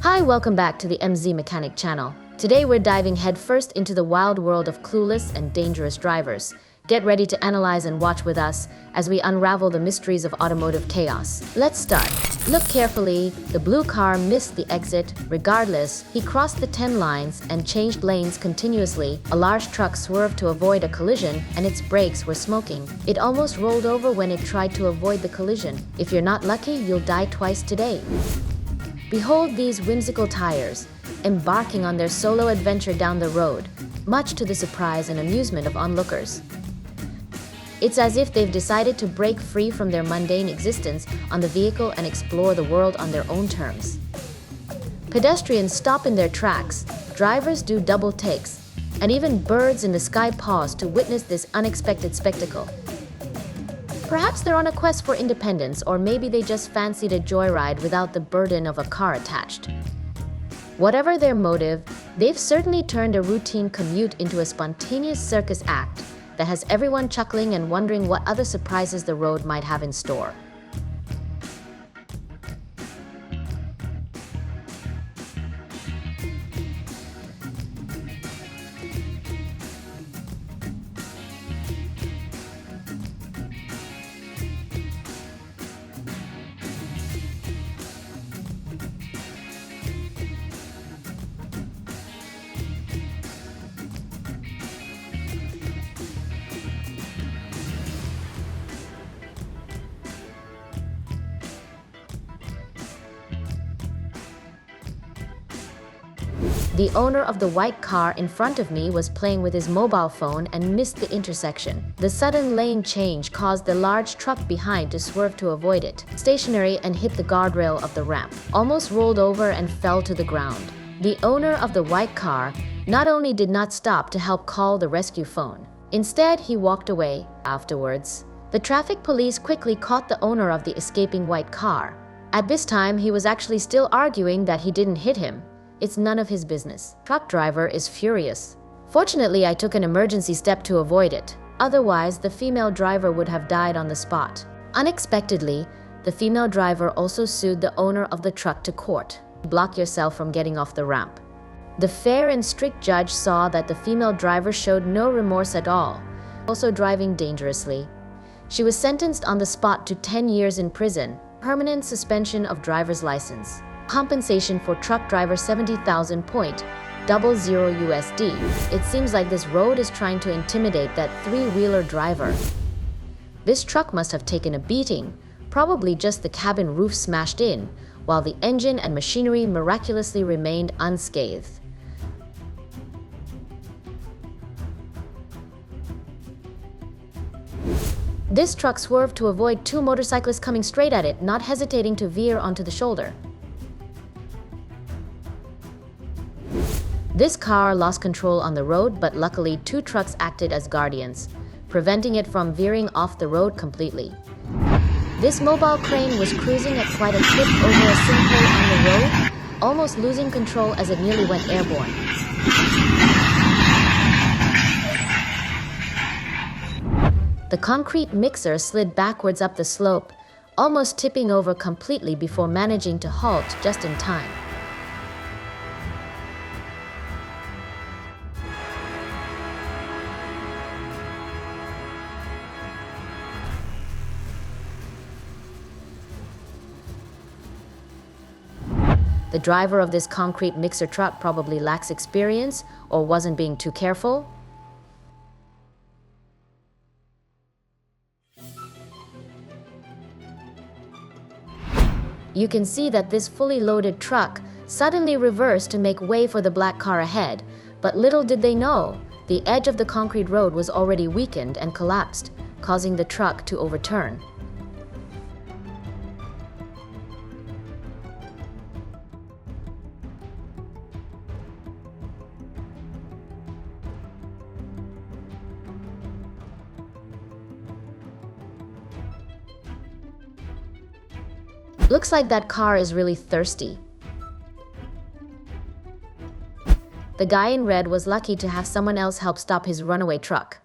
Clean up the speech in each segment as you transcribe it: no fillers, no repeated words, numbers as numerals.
Hi, welcome back to the MZ Mechanic channel. Today we're diving headfirst into the wild world of clueless and dangerous drivers. Get ready to analyze and watch with us as we unravel the mysteries of automotive chaos. Let's start. Look carefully. The blue car missed the exit. Regardless, he crossed the 10 lines and changed lanes continuously. A large truck swerved to avoid a collision, and its brakes were smoking. It almost rolled over when it tried to avoid the collision. If you're not lucky, you'll die twice today. Behold these whimsical tires, embarking on their solo adventure down the road, much to the surprise and amusement of onlookers. It's as if they've decided to break free from their mundane existence on the vehicle and explore the world on their own terms. Pedestrians stop in their tracks, drivers do double takes, and even birds in the sky pause to witness this unexpected spectacle. Perhaps they're on a quest for independence, or maybe they just fancied a joyride without the burden of a car attached. Whatever their motive, they've certainly turned a routine commute into a spontaneous circus act that has everyone chuckling and wondering what other surprises the road might have in store. The owner of the white car in front of me was playing with his mobile phone and missed the intersection. The sudden lane change caused the large truck behind to swerve to avoid it, stationary, and hit the guardrail of the ramp, almost rolled over and fell to the ground. The owner of the white car not only did not stop to help call the rescue phone, instead he walked away. Afterwards, the traffic police quickly caught the owner of the escaping white car. At this time, he was actually still arguing that he didn't hit him. It's none of his business. Truck driver is furious. Fortunately, I took an emergency step to avoid it. Otherwise, the female driver would have died on the spot. Unexpectedly, the female driver also sued the owner of the truck to court. Block yourself from getting off the ramp. The fair and strict judge saw that the female driver showed no remorse at all, also driving dangerously. She was sentenced on the spot to 10 years in prison, permanent suspension of driver's license. Compensation for truck driver 70,000.00 USD. It seems like this road is trying to intimidate that three-wheeler driver. This truck must have taken a beating, probably just the cabin roof smashed in, while the engine and machinery miraculously remained unscathed. This truck swerved to avoid two motorcyclists coming straight at it, not hesitating to veer onto the shoulder. This car lost control on the road, but luckily two trucks acted as guardians, preventing it from veering off the road completely. This mobile crane was cruising at quite a clip over a sinkhole on the road, almost losing control as it nearly went airborne. The concrete mixer slid backwards up the slope, almost tipping over completely before managing to halt just in time. The driver of this concrete mixer truck probably lacks experience or wasn't being too careful. You can see that this fully loaded truck suddenly reversed to make way for the black car ahead, but little did they know, the edge of the concrete road was already weakened and collapsed, causing the truck to overturn. Looks like that car is really thirsty. The guy in red was lucky to have someone else help stop his runaway truck.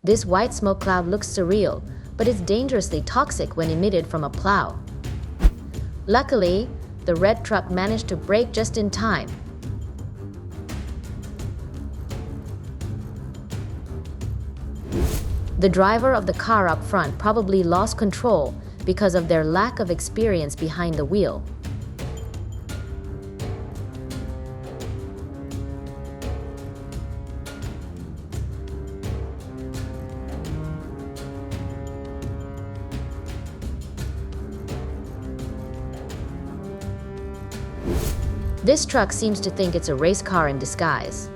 This white smoke cloud looks surreal, but it's dangerously toxic when emitted from a plow. Luckily, the red truck managed to brake just in time. The driver of the car up front probably lost control because of their lack of experience behind the wheel. This truck seems to think it's a race car in disguise.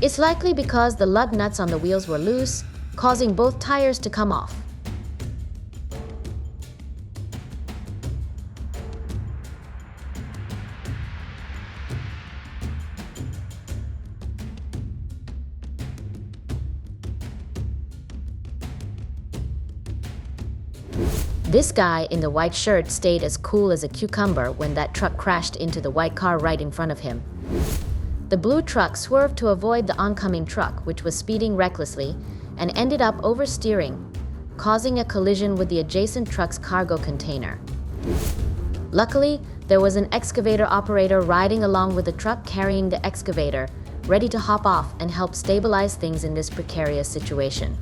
It's likely because the lug nuts on the wheels were loose, causing both tires to come off. This guy in the white shirt stayed as cool as a cucumber when that truck crashed into the white car right in front of him. The blue truck swerved to avoid the oncoming truck, which was speeding recklessly, and ended up oversteering, causing a collision with the adjacent truck's cargo container. Luckily, there was an excavator operator riding along with the truck carrying the excavator, ready to hop off and help stabilize things in this precarious situation.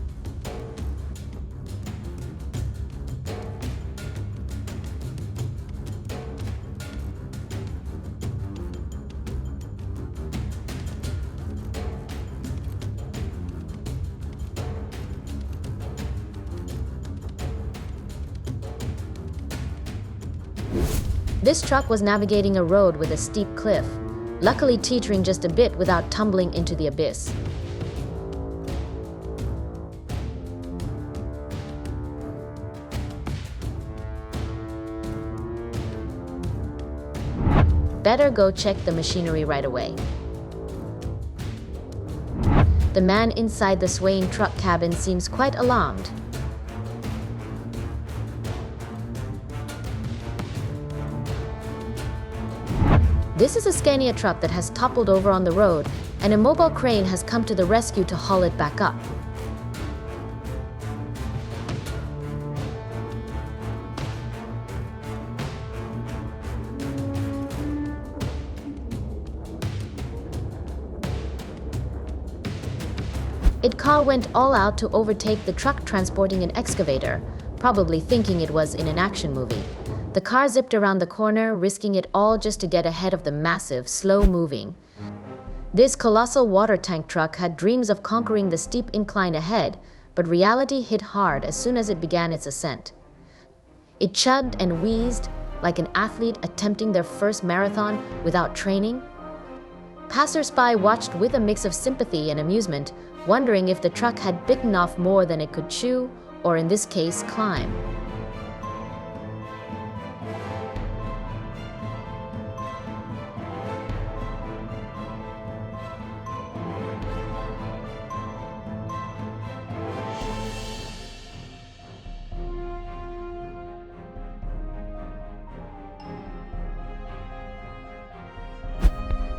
This truck was navigating a road with a steep cliff, luckily teetering just a bit without tumbling into the abyss. Better go check the machinery right away. The man inside the swaying truck cabin seems quite alarmed. This is a Scania truck that has toppled over on the road, and a mobile crane has come to the rescue to haul it back up. Its car went all out to overtake the truck transporting an excavator, probably thinking it was in an action movie. The car zipped around the corner, risking it all just to get ahead of the massive, slow-moving. This colossal water tank truck had dreams of conquering the steep incline ahead, but reality hit hard as soon as it began its ascent. It chugged and wheezed like an athlete attempting their first marathon without training. Passers-by watched with a mix of sympathy and amusement, wondering if the truck had bitten off more than it could chew, or in this case, climb.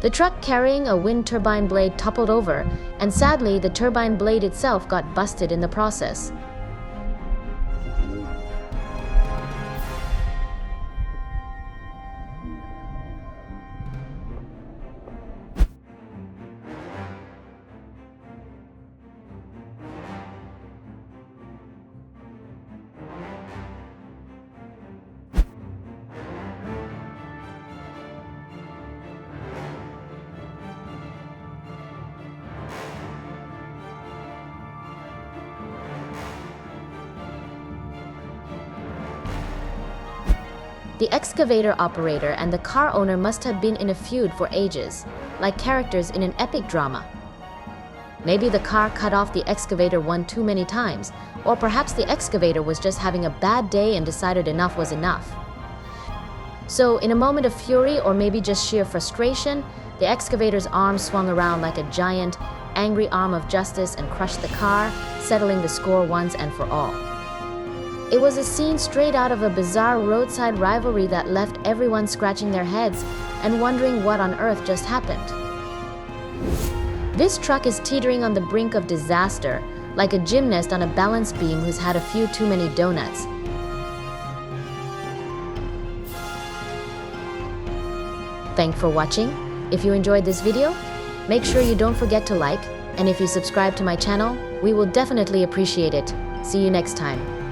The truck carrying a wind turbine blade toppled over, and sadly, the turbine blade itself got busted in the process. The excavator operator and the car owner must have been in a feud for ages, like characters in an epic drama. Maybe the car cut off the excavator one too many times, or perhaps the excavator was just having a bad day and decided enough was enough. So, in a moment of fury or maybe just sheer frustration, the excavator's arm swung around like a giant, angry arm of justice and crushed the car, settling the score once and for all. It was a scene straight out of a bizarre roadside rivalry that left everyone scratching their heads and wondering what on earth just happened. This truck is teetering on the brink of disaster, like a gymnast on a balance beam who's had a few too many donuts. Thanks for watching. If you enjoyed this video, make sure you don't forget to like, and if you subscribe to my channel, we will definitely appreciate it. See you next time.